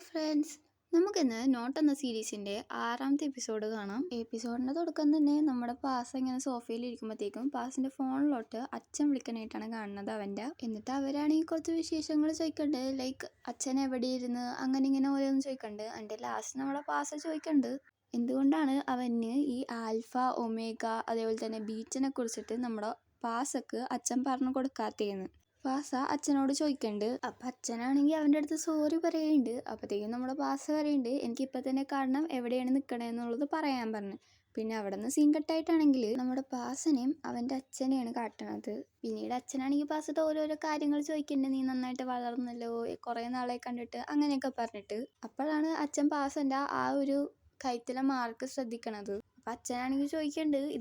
Hi friends, നമുക്കിന്ന് not എന്ന സീരീസിൻ്റെ 6ാമത്തെ episode കാണാം. എപ്പിസോഡിൻ്റെ തുടക്കം തന്നെ നമ്മുടെ പാസ് ഇങ്ങനെ സോഫയിൽ ഇരിക്കുമ്പോഴത്തേക്കും പാസിൻ്റെ ഫോണിലോട്ട് അച്ഛൻ വിളിക്കാനായിട്ടാണ് കാണുന്നത് അവൻ്റെ. എന്നിട്ട് അവരാണെങ്കിൽ കുറച്ച് വിശേഷങ്ങൾ ചോദിക്കണ്ട്, ലൈക്ക് അച്ഛൻ എവിടെ ഇരുന്ന് അങ്ങനെ ഇങ്ങനെ ഓരോന്ന് ചോദിക്കണ്ട്. അതിൻ്റെ ലാസ്റ്റ് നമ്മുടെ പാസ് ചോദിക്കണ്ട് എന്തുകൊണ്ടാണ് അവന് ഈ ആൽഫ ഒമേഗ അതേപോലെ തന്നെ ബീറ്റിനെ കുറിച്ചിട്ട് നമ്മുടെ പാസക്ക് അച്ഛൻ പറഞ്ഞു കൊടുക്കാത്തേന്ന് പാസ അച്ഛനോട് ചോദിക്കണ്ട്. അപ്പം അച്ഛനാണെങ്കിൽ അവൻ്റെ അടുത്ത് സോറി പറയുന്നുണ്ട്. അപ്പോഴത്തേക്കും നമ്മുടെ പാസ പറയുന്നുണ്ട് എനിക്കിപ്പോൾ തന്നെ കാണണം, എവിടെയാണ് നിൽക്കണേന്നുള്ളത് പറയാൻ പറഞ്ഞു. പിന്നെ അവിടെ നിന്ന് സീൻ കട്ടായിട്ടാണെങ്കിൽ നമ്മുടെ പാസനെയും അവൻ്റെ അച്ഛനെയാണ് കാട്ടണത്. പിന്നീട് അച്ഛനാണെങ്കിൽ പാസത്തെ ഓരോരോ കാര്യങ്ങൾ ചോദിക്കുന്നുണ്ട്, നീ നന്നായിട്ട് വളർന്നല്ലോ, കുറേ നാളെ കണ്ടിട്ട് അങ്ങനെയൊക്കെ പറഞ്ഞിട്ട്. അപ്പോഴാണ് അച്ഛൻ പാസൻ്റെ ആ ഒരു കഴുത്തിലെ മാർക്ക് ശ്രദ്ധിക്കണത്. അപ്പം അച്ഛനാണെങ്കിൽ ചോദിക്കുന്നുണ്ട്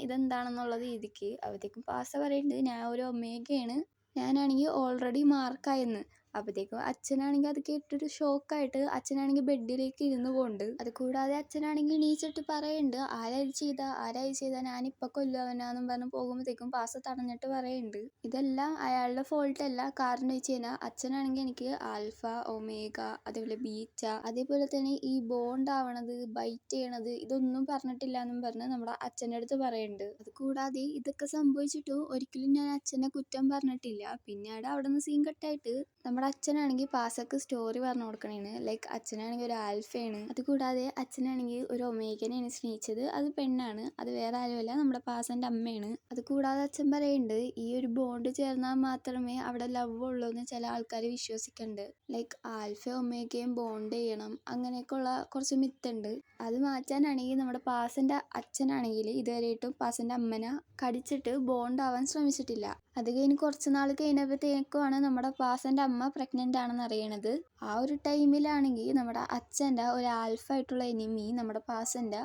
ഇതെന്താണെന്നുള്ള രീതിക്ക്. അപ്പോഴത്തേക്കും പാസ പറയുന്നുണ്ട് ഞാൻ ഒരു ഒമേഗയാണ്, ഞാനാണെങ്കിൽ ഓൾറെഡി മാർക്കായെന്ന്. അപ്പോഴത്തേക്കും അച്ഛനാണെങ്കിൽ അത് കേട്ടിട്ടൊരു ഷോക്കായിട്ട് അച്ഛനാണെങ്കിൽ ബെഡിലേക്ക് ഇരുന്ന് പോകുന്നുണ്ട്. അത് കൂടാതെ അച്ഛനാണെങ്കിൽ എണീച്ചിട്ട് പറയുന്നുണ്ട് ആരായി ചെയ്ത ഞാനിപ്പോൾ കൊല്ലുവനാന്നും പറഞ്ഞ് പോകുമ്പോഴത്തേക്കും പാസ തടഞ്ഞിട്ട് പറയുന്നുണ്ട് ഇതെല്ലാം അയാളുടെ ഫോൾട്ടല്ല. കാരണം വെച്ച് കഴിഞ്ഞാൽ അച്ഛനാണെങ്കിൽ എനിക്ക് ആൽഫ ഒമേഗ അതേപോലെ ബീറ്റ അതേപോലെ തന്നെ ഈ ബോണ്ട് ആവണത് ബൈറ്റ് ചെയ്യണത് ഇതൊന്നും പറഞ്ഞിട്ടില്ല എന്നും പറഞ്ഞ് നമ്മുടെ അച്ഛൻ്റെ അടുത്ത് പറയുന്നുണ്ട്. അത് കൂടാതെ ഇതൊക്കെ സംഭവിച്ചിട്ട് ഒരിക്കലും ഞാൻ അച്ഛനെ കുറ്റം പറഞ്ഞിട്ടില്ല. പിന്നീട് അവിടെ നിന്ന് സീൻ കട്ടായിട്ട് നമ്മുടെ അച്ഛനാണെങ്കിൽ പാസക്ക് സ്റ്റോറി പറഞ്ഞു കൊടുക്കണേണ്. ലൈക്ക് അച്ഛനാണെങ്കിൽ ഒരു ആൽഫയാണ്, അത് കൂടാതെ അച്ഛനാണെങ്കിൽ ഒരു ഒമേഗനെയാണ് സ്നേഹിച്ചത്, അത് പെണ്ണാണ്, അത് വേറെ ആരുമല്ല നമ്മുടെ പാസൻ്റെ അമ്മയാണ്. അത് കൂടാതെ അച്ഛൻ പറയുന്നുണ്ട് ഈ ഒരു ബോണ്ട് ചേർന്നാൽ മാത്രമേ അവിടെ ലവ് ഉള്ളൂ എന്ന് ചില ആൾക്കാർ വിശ്വസിക്കുന്നുണ്ട്. ലൈക്ക് ആൽഫ ഒമേഗയും ബോണ്ട് ചെയ്യണം അങ്ങനെയൊക്കെ ഉള്ള കുറച്ച് മിത്തുണ്ട്. അത് മാറ്റാനാണെങ്കിൽ നമ്മുടെ പാസൻ്റെ അച്ഛനാണെങ്കിൽ ഇതുവരെയായിട്ടും പാസൻ്റെ അമ്മനെ കടിച്ചിട്ട് ബോണ്ട് ആവാൻ ശ്രമിച്ചിട്ടില്ല. അത് കഴിഞ്ഞ് കുറച്ച് നാൾ കഴിഞ്ഞപ്പോഴത്തേക്കുമാണ് നമ്മുടെ പാസൻ്റെ അമ്മ പ്രഗ്നൻ്റ് ആണെന്ന് അറിയണത്. ആ ഒരു ടൈമിലാണെങ്കിൽ നമ്മുടെ അച്ഛൻ്റെ ഒരു ആൽഫ ആയിട്ടുള്ള എനിമി നമ്മുടെ പാസൻ്റെ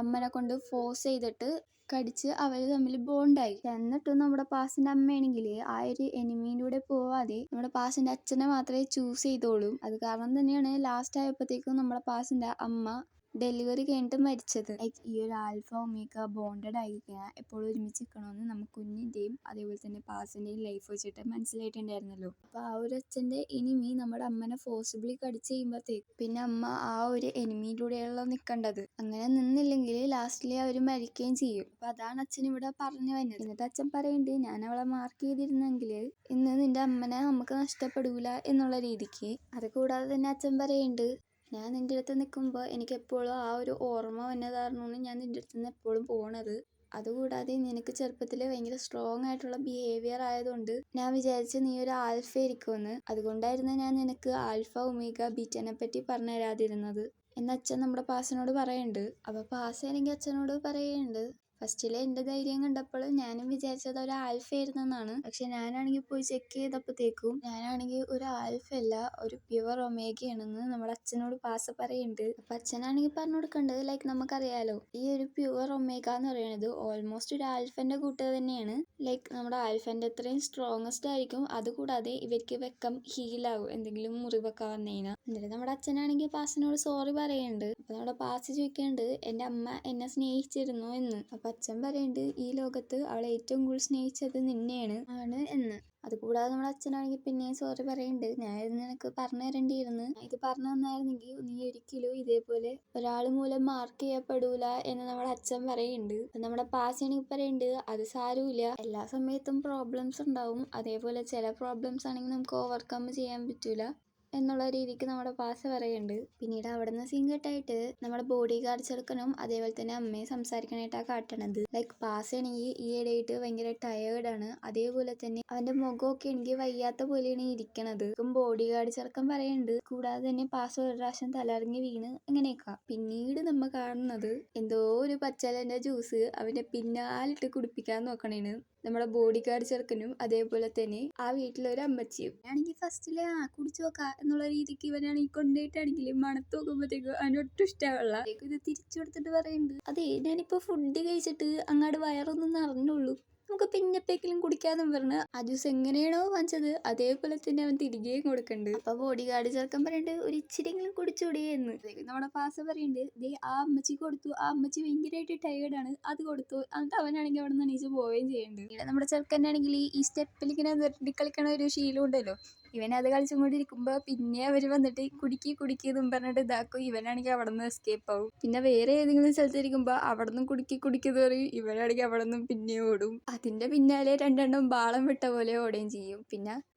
അമ്മനെ കൊണ്ട് ഫോഴ്സ് ചെയ്തിട്ട് കടിച്ച് അവർ തമ്മിൽ ബോണ്ടായി. എന്നിട്ടും നമ്മുടെ പാസൻ്റെ അമ്മയാണെങ്കിൽ ആ ഒരു എനിമീൻ്റെ കൂടെ പോവാതെ നമ്മുടെ പാസൻ്റെ അച്ഛനെ മാത്രമേ ചൂസ് ചെയ്തോളൂ. അത് കാരണം തന്നെയാണ് ലാസ്റ്റ് ആയപ്പോഴത്തേക്കും നമ്മുടെ പാസൻ്റെ അമ്മ ഡെലിവറി കഴിഞ്ഞിട്ട് മരിച്ചത്. ലൈക്ക് ഈ ഒരു ആൽഫ ഒമേഗ ബോണ്ടഡ് ആയിരിക്കുക എപ്പോഴും ഒരുമിച്ച് നിൽക്കണമെന്ന് നമുക്ക് കുഞ്ഞിൻ്റെയും അതേപോലെ തന്നെ പാസിൻ്റെയും ലൈഫ് വെച്ചിട്ട് മനസ്സിലായിട്ടുണ്ടായിരുന്നല്ലോ. അപ്പോൾ ആ ഒരു അച്ഛൻ്റെ എനിമി നമ്മുടെ അമ്മനെ ഫോഴ്സിബിളി കടിച്ച് ചെയ്യുമ്പോഴത്തേക്ക് പിന്നെ അമ്മ ആ ഒരു എനിമിയിലൂടെയുള്ള നിൽക്കേണ്ടത്. അങ്ങനെ നിന്നില്ലെങ്കിൽ ലാസ്റ്റിലെ അവർ മരിക്കുകയും ചെയ്യും. അപ്പോൾ അതാണ് അച്ഛൻ ഇവിടെ പറഞ്ഞു വന്നത്. എന്നിട്ട് അച്ഛൻ പറയുന്നുണ്ട് ഞാൻ അവളെ മാർക്ക് ചെയ്തിരുന്നെങ്കിൽ ഇന്ന് നിന്റെ അമ്മനെ നമുക്ക് നഷ്ടപ്പെടൂല എന്നുള്ള രീതിക്ക്. അത് കൂടാതെ തന്നെ അച്ഛൻ പറയുന്നുണ്ട് ഞാൻ നിൻ്റെ അടുത്ത് നിൽക്കുമ്പോൾ എനിക്ക് എപ്പോഴും ആ ഒരു ഓർമ്മ വന്നതായിരുന്നു ഞാൻ നിൻ്റെ അടുത്ത് നിന്ന് എപ്പോഴും പോണത്. അതുകൂടാതെ നിനക്ക് ചെറുപ്പത്തിൽ ഭയങ്കര സ്ട്രോങ് ആയിട്ടുള്ള ബിഹേവിയർ ആയതുകൊണ്ട് ഞാൻ വിചാരിച്ചു നീ ഒരു ആൽഫ ആയിരിക്കുമെന്ന്. അതുകൊണ്ടായിരുന്നു ഞാൻ നിനക്ക് ആൽഫ ഒമേഗ ബീറ്റനെ പറ്റി പറഞ്ഞു തരാതിരുന്നത് എന്ന് അച്ഛൻ നമ്മുടെ പാസിനോട് പറയുന്നുണ്ട്. അപ്പോൾ പാസ് ആണെങ്കിൽ അച്ഛനോട് പറയുന്നുണ്ട് ഫസ്റ്റിലെ എൻ്റെ ധൈര്യം കണ്ടപ്പോൾ ഞാനും വിചാരിച്ചത് ഒരു ആൽഫ ആയിരുന്നെന്നാണ്. പക്ഷെ ഞാനാണെങ്കിൽ പോയി ചെക്ക് ചെയ്തപ്പോഴത്തേക്കും ഞാനാണെങ്കിൽ ഒരു ആൽഫ അല്ല, ഒരു പ്യുവർ ഒമേഗയാണെന്ന് നമ്മുടെ അച്ഛനോട് പാസ് പറയുന്നുണ്ട്. അപ്പം അച്ഛനാണെങ്കിൽ പറഞ്ഞു കൊടുക്കേണ്ടത് ലൈക്ക് നമുക്കറിയാലോ ഈ ഒരു പ്യുവർ ഒമേഗ എന്ന് പറയുന്നത് ഓൾമോസ്റ്റ് ഒരു ആൽഫൻ്റെ കൂട്ട് തന്നെയാണ്. ലൈക്ക് നമ്മുടെ ആൽഫൻ്റെ അത്രയും സ്ട്രോങ്ങസ്റ്റ് ആയിരിക്കും. അതുകൂടാതെ ഇവർക്ക് വെക്കം ഹീലാകും എന്തെങ്കിലും മുറിവൊക്കെ വന്നു കഴിഞ്ഞാൽ. എന്നിട്ട് നമ്മുടെ അച്ഛനാണെങ്കിൽ പാസിനോട് സോറി പറയുന്നുണ്ട്. അപ്പം നമ്മുടെ പാസ് ചോദിക്കുന്നുണ്ട് എൻ്റെ അമ്മ എന്നെ സ്നേഹിച്ചിരുന്നു എന്ന്. അപ്പം അച്ഛൻ പറയുന്നുണ്ട് ഈ ലോകത്ത് അവളെ ഏറ്റവും കൂടുതൽ സ്നേഹിച്ചത് നിന്നെയാണ് എന്ന്. അതുകൂടാതെ നമ്മുടെ അച്ഛനാണെങ്കിൽ പിന്നെയും സോറി പറയുന്നുണ്ട് ഞാൻ ഇത് നിനക്ക് പറഞ്ഞു തരേണ്ടിയിരുന്നു, ഇത് പറഞ്ഞു തന്നായിരുന്നെങ്കിൽ നീ ഒരിക്കലും ഇതേപോലെ ഒരാൾ മൂലം മാർക്ക് ചെയ്യപ്പെടൂല എന്ന് നമ്മുടെ അച്ഛൻ പറയുന്നുണ്ട്. നമ്മുടെ പാസിയാണെങ്കിൽ പറയുന്നുണ്ട് അത് സാരമില്ല, എല്ലാ സമയത്തും പ്രോബ്ലംസ് ഉണ്ടാവും, അതേപോലെ ചില പ്രോബ്ലംസ് ആണെങ്കിൽ നമുക്ക് ഓവർകം ചെയ്യാൻ പറ്റൂല എന്നുള്ള രീതിക്ക് നമ്മുടെ പാസ് പറയുന്നുണ്ട്. പിന്നീട് അവിടെ നിന്ന് സീൻ കട്ടായിട്ട് നമ്മുടെ ബോഡി ഗാർഡ് ചെറുക്കനും അതേപോലെ തന്നെ അമ്മയെ സംസാരിക്കാനായിട്ടാണ് കാട്ടണത്. ലൈക്ക് പാസ് ആണെങ്കിൽ ഈ ഇടയായിട്ട് ഭയങ്കര ടയേർഡാണ്, അതേപോലെ തന്നെ അവന്റെ മുഖമൊക്കെ എനിക്ക് വയ്യാത്ത പോലെയാണ് ഇരിക്കണത്. ബോഡി ഗാർഡ് ചെറുക്കൻ പറയുന്നുണ്ട്. കൂടാതെ തന്നെ പാസ് ഒരു പ്രാവശ്യം തലറിഞ്ഞ് വീണ് അങ്ങനെയൊക്കെ. പിന്നീട് നമ്മൾ കാണുന്നത് എന്തോ ഒരു പച്ചലന്റെ ജ്യൂസ് അവന്റെ പിന്നാലിട്ട് കുടിപ്പിക്കാൻ നോക്കണേന് നമ്മുടെ ബോഡി ഗാർഡ് ചെറുക്കനും അതേപോലെ തന്നെ ആ വീട്ടിലൊരു അമ്മച്ചിയും. ആണെങ്കിൽ ഫസ്റ്റില് കുടിച്ചു നോക്കാം എന്നുള്ള രീതിക്ക് ഇവനാണെങ്കിൽ കൊണ്ടുപോയിട്ടാണെങ്കിൽ മണത്ത് നോക്കുമ്പോഴത്തേക്കും അവനൊട്ടും ഇഷ്ടമുള്ള ഇത് തിരിച്ചു കൊടുത്തിട്ട് പറയുന്നുണ്ട് അതെ ഞാനിപ്പോ ഫുഡ് കഴിച്ചിട്ട് അങ്ങാട് വയറൊന്നും നിറഞ്ഞുള്ളൂ, നമുക്ക് പിന്നെപ്പെങ്കിലും കുടിക്കാന്നും പറഞ്ഞ് ആ ജ്യൂസ് എങ്ങനെയാണോ വാങ്ങിച്ചത് അതേപോലെ തന്നെ അവൻ തിരികെയും കൊടുക്കുന്നുണ്ട്. അപ്പൊ ബോഡി ഗാർഡ് ചേർക്കാൻ പറയുന്നുണ്ട് ഒരു ഇച്ചിരിയെങ്കിലും കുടിച്ചൂടെ എന്ന്. നമ്മുടെ പാസ പറയുന്നുണ്ട് ദേ ആ അമ്മച്ചി കൊടുത്തു, ആ അമ്മച്ചി ഭയങ്കരമായിട്ട് ടയേർഡാണ്, അത് കൊടുത്തു. എന്നിട്ട് അവനാണെങ്കിൽ അവിടെ നിന്ന് എണീച്ച് പോവുകയും ചെയ്യുന്നുണ്ട്. നമ്മുടെ ചെറുക്കനാണെങ്കിൽ ഈ സ്റ്റെപ്പിൽ ഇങ്ങനെ നിർത്തി കളിക്കണ ഒരു ശീലം ഉണ്ടല്ലോ, ഇവൻ അത് കളിച്ചുകൊണ്ടിരിക്കുമ്പോ പിന്നെ അവര് വന്നിട്ട് കുടിക്കും പറഞ്ഞിട്ട് ഇതാക്കും. ഇവനാണെങ്കിൽ അവിടെ നിന്ന് എസ്കേപ്പ് ആവും. പിന്നെ വേറെ ഏതെങ്കിലും സ്ഥലത്തിരിക്കുമ്പോ അവിടെ നിന്നും കുടിക്കുന്നു പറയും. ഇവനാണെങ്കിൽ അവിടെ നിന്നും പിന്നെ ഓടും. അതിന്റെ പിന്നാലെ രണ്ടെണ്ണം ബാളം വിട്ട പോലെ ഓടുകയും ചെയ്യും.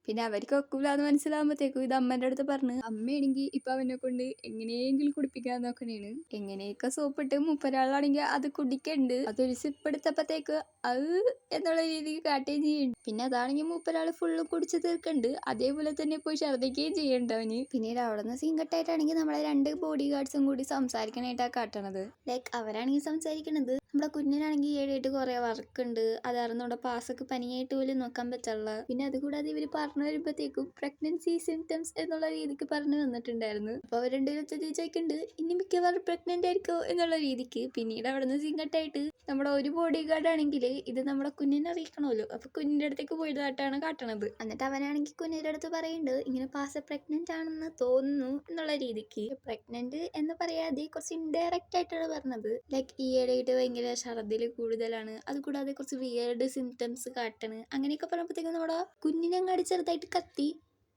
പിന്നെ അവർക്ക് ഒക്കൂലാന്ന് മനസ്സിലാകുമ്പോഴത്തേക്കും ഇത് അമ്മേന്റെ അടുത്ത് പറഞ്ഞ് അമ്മയാണെങ്കിൽ ഇപ്പൊ അവനെ കൊണ്ട് എങ്ങനെയെങ്കിലും കുടിപ്പിക്കാൻ നോക്കണേണ്. എങ്ങനെയൊക്കെ സോപ്പിട്ട് മൂപ്പരാളാണെങ്കിൽ അത് കുടിക്കണ്ട്. അതൊരു സിപ്പ് എടുത്തപ്പോഴത്തേക്ക് അത് എന്നുള്ള രീതിക്ക് കാട്ടുകയും ചെയ്യുന്നുണ്ട്. പിന്നെ അതാണെങ്കിൽ മൂപ്പരാള് ഫുള്ള് കുടിച്ച് തീർക്കണ്ട്. അതേപോലെ തന്നെ പോയി ഛർദ്ദിക്കുകയും ചെയ്യണ്ട അവന്. പിന്നീട് അവിടെ നിന്ന് സീൻ കട്ടായിട്ടാണെങ്കിൽ നമ്മളെ 2 ബോഡി ഗാർഡ്സും കൂടി സംസാരിക്കാനായിട്ടാണ് കാട്ടണത്. ലൈക്ക് അവരാണെങ്കിൽ സംസാരിക്കണത് നമ്മുടെ കുഞ്ഞിനാണെങ്കിൽ ഈയിടെയായിട്ട് കുറെ വർക്ക് ഉണ്ട്, അതായിരുന്നു നമ്മുടെ പാസ്സൊക്കെ പനിയായിട്ട് പോലും നോക്കാൻ പറ്റുള്ള. പിന്നെ അതുകൂടാതെ ഇവര് പറഞ്ഞു വരുമ്പോഴത്തേക്കും പ്രഗ്നൻസി സിംറ്റംസ് എന്നുള്ള രീതിക്ക് പറഞ്ഞു വന്നിട്ടുണ്ടായിരുന്നു. അപ്പൊ അവർ രണ്ടുപേരും ചോദിക്കുന്നുണ്ട് ഇനി മിക്കവാറും പ്രഗ്നന്റ് ആയിരിക്കോ എന്നുള്ള രീതിക്ക്. പിന്നീട് അവിടെ നിന്ന് സീൻ കട്ടായിട്ട് നമ്മുടെ ഒരു ബോഡി ഗാർഡ് ആണെങ്കിൽ ഇത് നമ്മുടെ കുഞ്ഞിനെ അറിയിക്കണമല്ലോ, അപ്പൊ കുഞ്ഞിന്റെ അടുത്തേക്ക് പോയതായിട്ടാണ് കാട്ടണത്. എന്നിട്ട് അവനാണെങ്കിൽ കുഞ്ഞിന്റെ അടുത്ത് പറയുന്നുണ്ട് ഇങ്ങനെ പാസ പ്രഗ്നന്റ് ആണെന്ന് തോന്നുന്നു എന്നുള്ള രീതിക്ക്. പ്രഗ്നന്റ് എന്ന് പറയാതെ കുറച്ച് ഇൻഡയറക്റ്റ് ആയിട്ടാണ് പറഞ്ഞത്. ലൈക്ക് ഈയിടെയായിട്ട് ഭയങ്കര ഛർദില് കൂടുതലാണ്, അതുകൂടാതെ കുറച്ച് വിയേർഡ് സിംറ്റംസ് കാട്ടണ് അങ്ങനെയൊക്കെ പറഞ്ഞപ്പോഴത്തേക്കും നമ്മുടെ കുഞ്ഞിനങ്ങാടി ചെറുതായിട്ട് കത്തി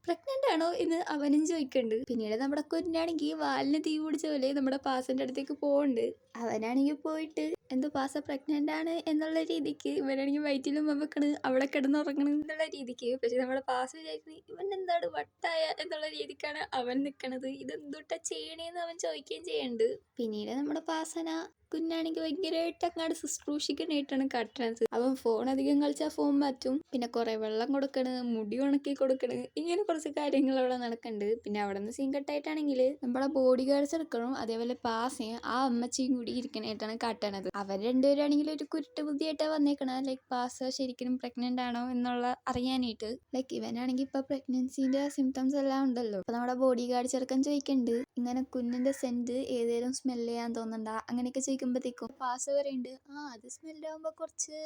പ്രഗ്നന്റ് ആണോ എന്ന് അവനും ചോദിക്കുന്നുണ്ട്. പിന്നീട് നമ്മുടെ കുഞ്ഞാണെങ്കിൽ വാലിന് തീ പിടിച്ച പോലെ നമ്മുടെ പാസന്റെ അടുത്തേക്ക് പോകുന്നുണ്ട്. അവനാണെങ്കിൽ പോയിട്ട് എന്തോ പാസ പ്രഗ്നന്റ് ആണ് എന്നുള്ള രീതിക്ക് ഇവനാണെങ്കിൽ വയറ്റിലും വെക്കണ്, അവിടെ കിടന്നുറങ്ങണം എന്നുള്ള രീതിക്ക്. പക്ഷെ നമ്മുടെ പാസ വിചാരിക്കുന്നത് ഇവൻ എന്താണ് വട്ടായ എന്നുള്ള രീതിക്കാണ് അവൻ നിൽക്കണത്. ഇതെന്തൊട്ടാ ചെയ്യണേന്ന് അവൻ ചോദിക്കുകയും ചെയ്യുന്നുണ്ട്. പിന്നീട് നമ്മുടെ പാസന കുഞ്ഞാണെങ്കിൽ ഭയങ്കരമായിട്ട് അങ്ങാട് ശുശ്രൂഷിക്കാനായിട്ടാണ് കാട്ടുന്നത്. അവൻ ഫോൺ അധികം കളിച്ചാൽ ഫോൺ മാറ്റും, പിന്നെ കുറെ വെള്ളം കൊടുക്കണ്, മുടി ഉണക്കി കൊടുക്കണ്, ഇങ്ങനെ കുറച്ച് കാര്യങ്ങൾ അവിടെ നടക്കുന്നുണ്ട്. പിന്നെ അവിടെ നിന്ന് സീൻ കട്ടായിട്ടാണെങ്കിൽ നമ്മളെ ബോഡി ഗാർഡ്സ് എടുക്കണം, അതേപോലെ പാസയും ആ അമ്മച്ചിയും കൂടി ഇരിക്കണായിട്ടാണ് കാട്ടണത്. അവർ രണ്ടുപേരാണെങ്കിൽ ഒരു കുരുട്ട് ബുദ്ധിയായിട്ടാണ് വന്നേക്കണ. ലൈക്ക് പാസ ശരിക്കും പ്രഗ്നന്റ് ആണോ എന്നുള്ള അറിയാനായിട്ട്. ലൈക്ക് ഇവനാണെങ്കിൽ ഇപ്പൊ പ്രഗ്നൻസിന്റെ സിംറ്റംസ് എല്ലാം ഉണ്ടല്ലോ. അപ്പൊ നമ്മുടെ ബോഡി ഗാർഡ് ചെറുക്കൻ ചോദിക്കുന്നുണ്ട് ഇങ്ങനെ കുഞ്ഞിന്റെ സെന്റ് ഏതേലും സ്മെല് ചെയ്യാൻ തോന്നണ്ട അങ്ങനെയൊക്കെ ചോദിക്കുമ്പോഴത്തേക്കും പാസ പറയുന്നുണ്ട് അത് സ്മെല്ലാകുമ്പോ കുറച്ച്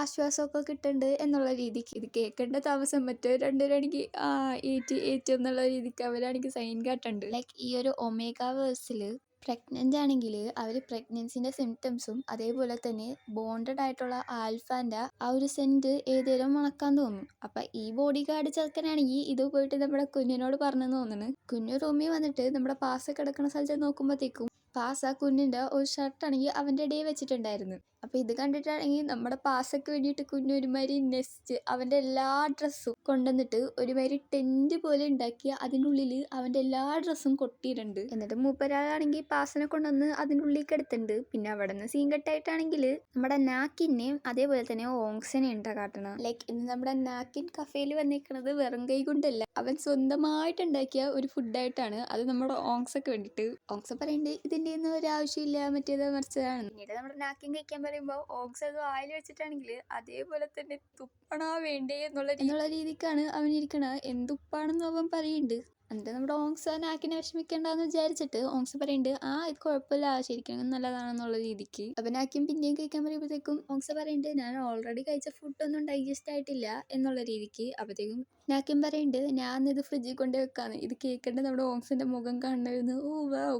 ആശ്വാസമൊക്കെ കിട്ടുന്നുണ്ട് എന്നുള്ള രീതിക്ക്. ഇത് കേൾക്കേണ്ട താമസം മറ്റോ രണ്ടുപേരാണെങ്കിൽ ഏറ്റു എന്നുള്ള രീതിക്ക് അവരാണെങ്കിൽ സൈൻ കാട്ടുണ്ട്. ലൈക്ക് ഈ ഒരു ഒമേഗ വേഴ്സിൽ പ്രഗ്നന്റ് ആണെങ്കിൽ അവർ പ്രഗ്നൻസിന്റെ സിംറ്റംസും അതേപോലെ തന്നെ ബോണ്ടഡ് ആയിട്ടുള്ള ആൽഫാന്റെ ആ ഒരു സെന്റ് ഏതേലും മണക്കാൻ തോന്നും. അപ്പൊ ഈ ബോഡി ഗാർഡ് ചെറുക്കനാണെങ്കിൽ ഇത് പോയിട്ട് നമ്മുടെ കുഞ്ഞിനോട് പറഞ്ഞു തോന്നുന്നു. കുഞ്ഞു റൂമിൽ വന്നിട്ട് നമ്മുടെ പാസ കിടക്കുന്ന സ്ഥലത്ത് നോക്കുമ്പോഴത്തേക്കും പാസ കുഞ്ഞിന്റെ ഒരു ഷർട്ടാണെങ്കിൽ അവന്റെ ഇടയിൽ വെച്ചിട്ടുണ്ടായിരുന്നു. അപ്പൊ ഇത് കണ്ടിട്ടാണെങ്കിൽ നമ്മുടെ പാസക്ക് വേണ്ടിയിട്ട് കുഞ്ഞു ഒരുമാതിരി നെസ്റ്റ് അവന്റെ എല്ലാ ഡ്രസ്സും കൊണ്ടുവന്നിട്ട് ഒരുമാതിരി ടെന്റ് പോലെ ഉണ്ടാക്കി അതിനുള്ളിൽ അവന്റെ എല്ലാ ഡ്രസ്സും കൊട്ടിയിട്ടുണ്ട്. എന്നിട്ട് മൂപ്പരാളാണെങ്കിൽ പാസനെ കൊണ്ടുവന്ന് അതിൻ്റെ ഉള്ളിലേക്ക് എടുത്തിട്ടുണ്ട്. പിന്നെ അവിടെ നിന്ന് സീൻ കട്ടായിട്ടാണെങ്കിൽ നമ്മുടെ നാക്കിനെയും അതേപോലെ തന്നെ ഓങ്സനെയും ഉണ്ടാ കാട്ടണം. ലൈക്ക് ഇന്ന് നമ്മുടെ നാക്കിൻ കഫേയിൽ വന്നേക്കണത് വെറും കൈ കൊണ്ടല്ല, അവൻ സ്വന്തമായിട്ട് ഉണ്ടാക്കിയ ഒരു ഫുഡായിട്ടാണ്. അത് നമ്മുടെ ഓങ്സക്ക് വേണ്ടിയിട്ട്. ഓങ്സ പറയുന്നുണ്ട് ഇതിന്റെ ഒന്നും ഒരു ആവശ്യമില്ല, മറ്റേത് മറിച്ചതാണ്. പിന്നീട് നമ്മുടെ നാക്കിൻ കഴിക്കാൻ പറയുമ്പോൾ ഓങ്സ് അത് വായിൽ വെച്ചിട്ടാണെങ്കിൽ അതേപോലെ തന്നെ തുപ്പണോ വേണ്ടേ എന്നുള്ള രീതിക്കാണ് അവൻ ഇരിക്കണത്. എന്തുപ്പാണെന്ന് അവൻ പറയുന്നുണ്ട്. എന്നിട്ട് നമ്മുടെ ഓങ്സ് നാക്കിനെ വിഷമിക്കേണ്ടെന്ന് വിചാരിച്ചിട്ട് ഓങ്സ് പറയുന്നുണ്ട് ഇത് കുഴപ്പമില്ല, ശരിക്കും നല്ലതാണെന്നുള്ള രീതിക്ക്. അപ്പൊ നാക്കിൻ പിന്നെയും കഴിക്കാൻ പറയുമ്പോഴത്തേക്കും ഓങ്സ് പറയുന്നുണ്ട് ഞാൻ ഓൾറെഡി കഴിച്ച ഫുഡൊന്നും ഡൈജസ്റ്റ് ആയിട്ടില്ല എന്നുള്ള രീതിക്ക്. അപ്പോഴത്തേക്കും നാക്കിൻ പറയുന്നുണ്ട് ഞാൻ ഇത് ഫ്രിഡ്ജിൽ കൊണ്ടു വെക്കാന്ന്. ഇത് കേൾക്കേണ്ട നമ്മുടെ ഓങ്സിന്റെ മുഖം കാണുന്നു.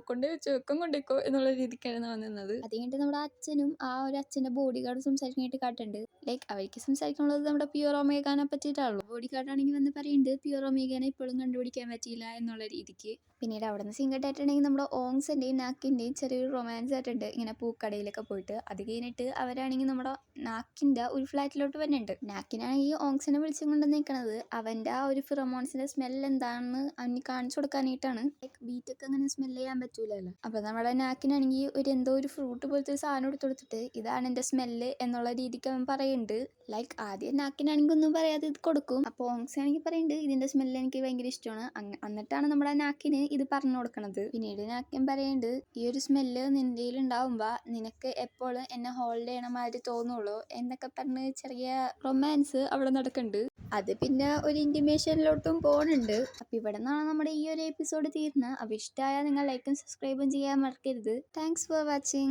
കൊണ്ടു വെച്ചോ, വെക്കം കൊണ്ടുവെക്കോ എന്നുള്ള രീതിക്കാണ് വന്നത്. അത് കഴിഞ്ഞിട്ട് നമ്മുടെ അച്ഛനും ആ ഒരു അച്ഛന്റെ ബോഡി ഗാർഡ് സംസാരിക്കാനായിട്ട് കാട്ടുണ്ട്. ലൈക്ക് അവർക്ക് സംസാരിക്കാനുള്ളത് നമ്മുടെ പ്യുവർ ഒമേഗാനെ പറ്റിയിട്ടാണല്ലോ. ബോഡി ഗാർഡ് ആണെങ്കിൽ വന്ന് പറയുന്നുണ്ട് പ്യുവർ ഒമേഗാനെ ഇപ്പോഴും കണ്ടുപിടിക്കാൻ പറ്റിയില്ല എന്നുള്ള രീതിക്ക്. പിന്നീട് അവിടെ നിന്ന് സിംഗിൾ ആയിട്ടുണ്ടെങ്കിൽ നമ്മുടെ ഓങ്സിന്റെയും നാക്കിന്റെയും ചെറിയൊരു റൊമാൻസ് ആയിട്ടുണ്ട്, ഇങ്ങനെ പൂക്കടയിലൊക്കെ പോയിട്ട്. അത് കഴിഞ്ഞിട്ട് അവരാണെങ്കിൽ നമ്മുടെ നാക്കിന്റെ ഒരു ഫ്ലാറ്റിലോട്ട് വരുന്നുണ്ട്. നാക്കിനാണെങ്കിൽ ഓങ്സിനെ വിളിച്ചുകൊണ്ട് നിൽക്കണത് അവന്റെ ആ ഒരു ഫിറമോൺസിന്റെ സ്മെൽ എന്താണെന്ന് അവന് കാണിച്ചു കൊടുക്കാനായിട്ടാണ്. ലൈക്ക് ബീറ്റൊക്കെ അങ്ങനെ സ്മെൽ ചെയ്യാൻ പറ്റൂലല്ലോ. അപ്പൊ നമ്മുടെ നാക്കിനാണെങ്കിൽ എന്തോ ഒരു ഫ്രൂട്ട് പോലത്തെ ഒരു സാധനം എടുത്ത് കൊടുത്തിട്ട് ഇതാണ് എന്റെ സ്മെല്ല് എന്നുള്ള രീതിക്ക് അവൻ പറയുന്നുണ്ട്. ലൈക്ക് ആദ്യം നാക്കിനാണെങ്കിൽ ഒന്നും പറയാതെ ഇത് കൊടുക്കും. അപ്പൊ ഓങ്സ് ആണെങ്കിൽ പറയുന്നുണ്ട് ഇതിന്റെ സ്മെല്ല് എനിക്ക് ഭയങ്കര ഇഷ്ടമാണ്. എന്നിട്ടാണ് നമ്മുടെ നാക്കിന് ഇത് പറഞ്ഞു കൊടുക്കണത്. പിന്നീട് നാക്കിൻ പറയുന്നുണ്ട് ഈ ഒരു സ്മെല്ല് നിന്റെ ഉണ്ടാവുമ്പോ നിനക്ക് എപ്പോഴും എന്നെ ഹോൾഡ് ചെയ്യണ മാതിരി തോന്നുള്ളൂ എന്നൊക്കെ പറഞ്ഞ് ചെറിയ റൊമാൻസ് അവിടെ നടക്കുന്നുണ്ട്. അത് പിന്നെ ഒരു ഇന്റിമേഷനിലോട്ടും പോകുന്നുണ്ട്. അപ്പൊ ഇവിടെ നിന്നാണ് നമ്മുടെ ഈ ഒരു എപ്പിസോഡ് തീരുന്നത്. അപ്പൊ ഇഷ്ടമായാൽ നിങ്ങൾ ലൈക്കും സബ്സ്ക്രൈബും ചെയ്യാൻ മറക്കരുത്. Thanks for watching.